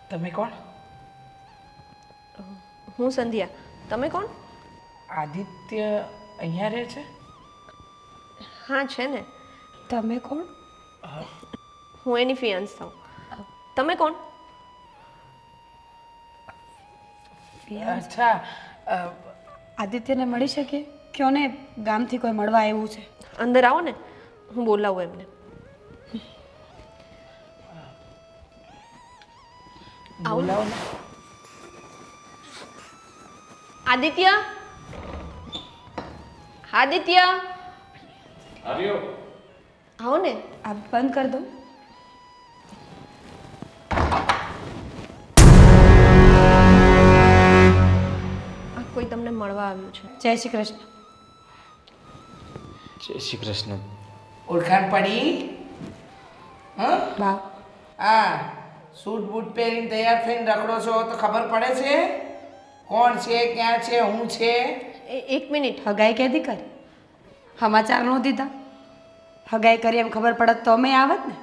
તમે કોણ? હું સંધ્યા. તમે કોણ? આદિત્ય અહીંયા રહે છે? હા છે ને. તમે કોણ? હું એની ફિયાન્સ થાઉં. તમે કોણ? અચ્છા, આદિત્યને મળી શકે? કયો ને, ગામથી કોઈ મળવા આવ્યું છે. અંદર આવો ને, હું બોલાવું એમને. બોલાવો ને. આદિત્ય, આદિત્ય આવ્યો. આવો ને. આ બંધ કરી દો. આ કોઈ તમને મળવા આવ્યું છે. જય શ્રી કૃષ્ણ. જય શ્રી કૃષ્ણ. ઓળખાણ પડી? હા, બા, હા. સૂટ બૂટ પહેરીને તૈયાર થઈને રખડો છો તો ખબર પડે છે કોણ છે, ક્યાં છે, હું છે? એક મિનિટ. હગાઈ કેદી કરી? સમાચાર ન દીધા? હગાઈ કરી એમ ખબર પડત તો અમે આવત ને.